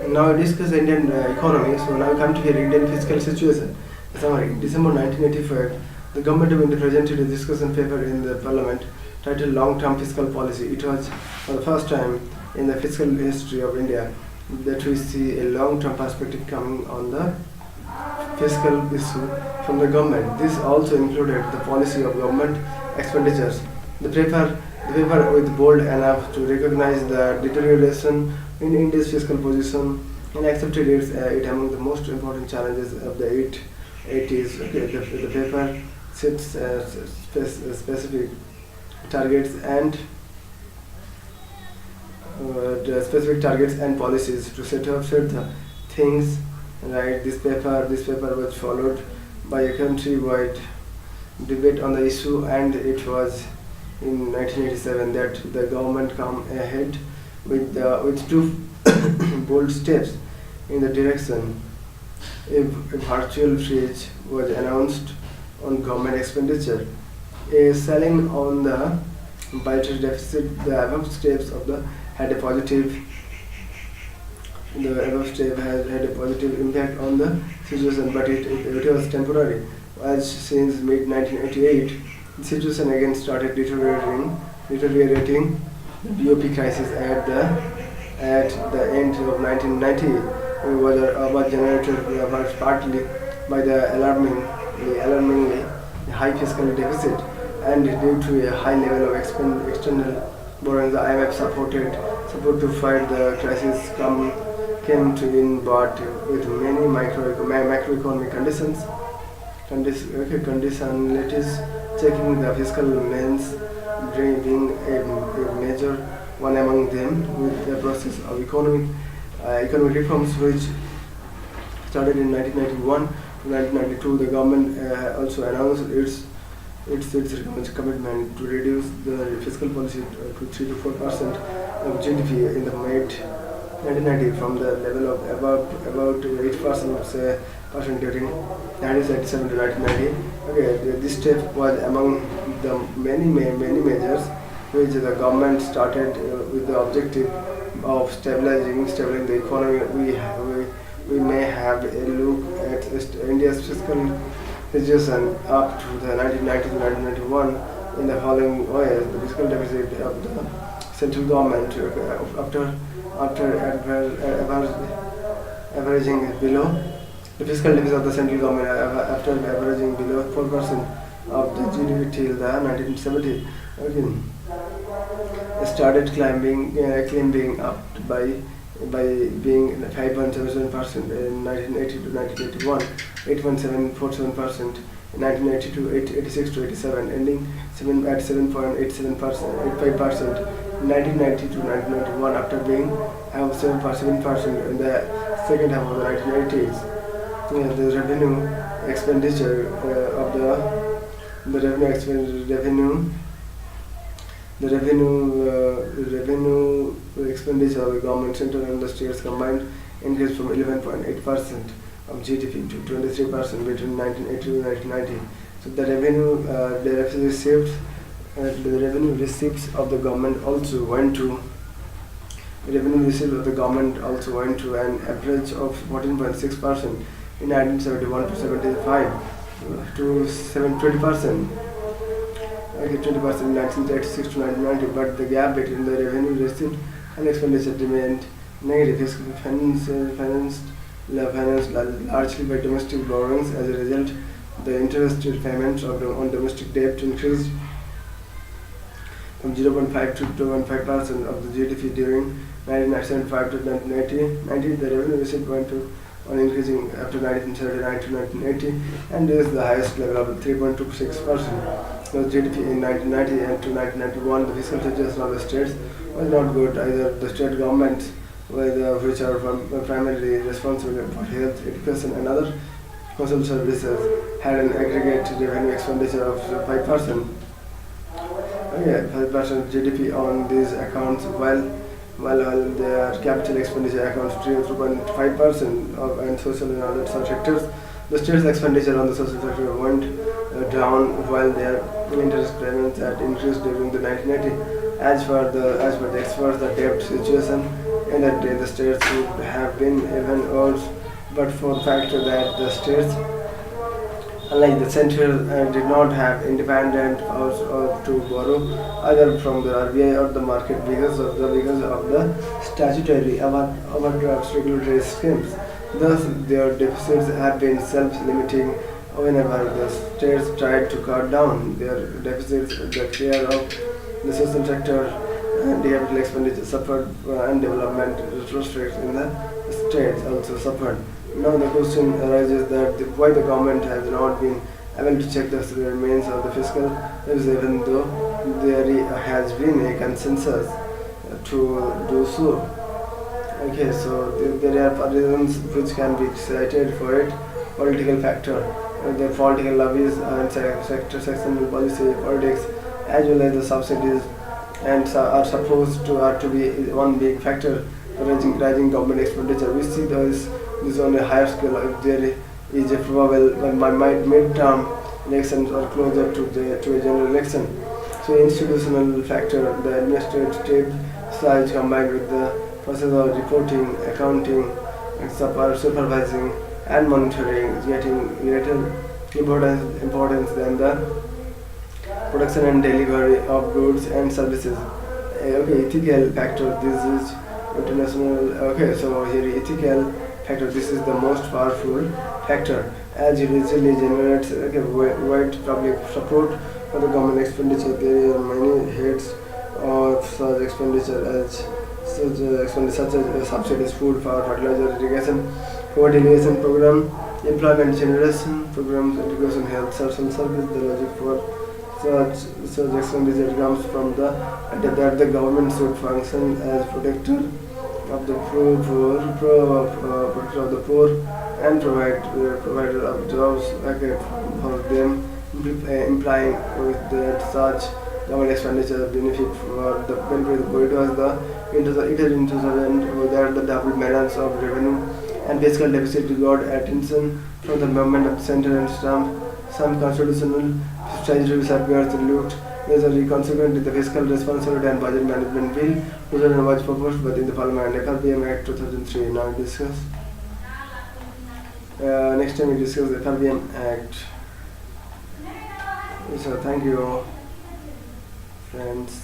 Now we discuss Indian economy. So now we come to here Indian fiscal situation. Summary. In December 1985, the government of India presented a discussion paper in the parliament titled Long-Term Fiscal Policy. It was for the first time in the fiscal history of India that we see a long-term perspective coming on the fiscal issue from the government. This also included the policy of government expenditures. The paper with bold enough to recognize the deterioration in India's fiscal position and accepted it among the most important challenges of the 80s. Okay, the paper sets specific targets and policies to set the things right. This paper was followed by a countrywide debate on the issue, and it was in 1987 that the government come ahead with two bold steps in the direction. A virtual freeze was announced on government expenditure, a ceiling on the budget deficit. The above steps had a positive had a positive impact on the situation, but it was temporary. As since mid 1988, the situation again started deteriorating. The BOP crisis at the end of 1990 was generated partly by the alarmingly high fiscal deficit, and due to a high level of external borrowing. The IMF support to fight the crisis came to in, but with many macroeconomic conditionalities, checking the fiscal lens being a major one among them. With the process of economic reforms which started in 1991 to 1992, the government also announced its commitment to reduce the fiscal policy to 3 to 4% of GDP in the mid 1990 from the level of about 8% during 1987 to 1990. Okay, this step was among the many measures which the government started with the objective of stabilizing the economy. We may have a look at India's fiscal situation up to the 1990 to 1991 in the following ways. The fiscal deficit of the central government averaging below the fiscal deficit of the central government after averaging below 4% of the GDP till the 1970. Again, started climbing up by being 5.77% in 1980 to 1981, 8.747% in 1980 to 86 to 87, ending at 7.85% in 1990 to 1991 after being 7% in the second half of the 1980s. The revenue expenditure of the revenue expenditure of the government, central and the states combined increased from 11.8% of GDP to 23% between 1980 to 1990. So the revenue receipts of the government also went to an average of 14.6% in 1971 to 75 to 20%. Okay, 20% in 1986 to 1990, but the gap between the revenue receipt and expenditure remained negative. Financed largely by domestic borrowings. As a result, the interest payments on domestic debt increased from 0.5 to 2.5% of the GDP during 1975 to 1990. The revenue receipt went on increasing after 1979 to 1980, and is the highest level of 3.26%. The GDP in 1990 and to 1991, the fiscal situation of the states was not good either. The state governments, which are primarily responsible for health, education, and other social services, had an aggregate revenue expenditure of 5%. Okay, 5% GDP on these accounts, while their capital expenditure accounts to 2.5% of and social and other sectors. The state's expenditure on the social sector went down, while their interest payments had increased during the 1980. As per the experts, the debt situation In that day, the states would have been even worse, but for the fact that the states, unlike the central, did not have independent powers or to borrow either from the RBI or the market because of the statutory overdraft regulatory schemes. Thus, their deficits have been self-limiting. Whenever the states tried to cut down their deficits, the care of the social sector and the capital expenditure suffered, and development retrospects in the states also suffered. Now the question arises that why the government has not been able to check the remains of the fiscal deficit, even though there has been a consensus to do so. Okay, so there are reasons which can be cited for it. Political factor, the political lobbies and sectional policy politics, as well as the subsidies, and are supposed to be one big factor for rising government expenditure. We see this on a higher scale if there is a probable mid-term elections or closer to a general election. So institutional factor, the administrative size combined with the process of reporting, accounting, supervising and monitoring is getting greater importance than the production and delivery of goods and services. Okay, ethical factor, this is international. Okay, so here ethical factor, this is the most powerful factor as it easily generates wide public support for the government expenditure. There are many heads of such expenditure such as subsidies, food, power, fertilizer, irrigation, poverty alleviation program, employment generation programs, education, health, social service. The logic for such expenditure comes from the idea that the government should function as protector of the protector of the poor, and provider of jobs for them, implying with that such government expenditure benefit for the benefit. It was in 2000 where the double balance of revenue and fiscal deficit got attention from the government of the center, and some constitutional statutory safeguards looked necessary. Consequently, the Fiscal Responsibility and Budget Management Bill 2000 was proposed but in the Parliament. FRBM Act 2003. Now we discuss. Next time we discuss the FRBM Act. So thank you, friends.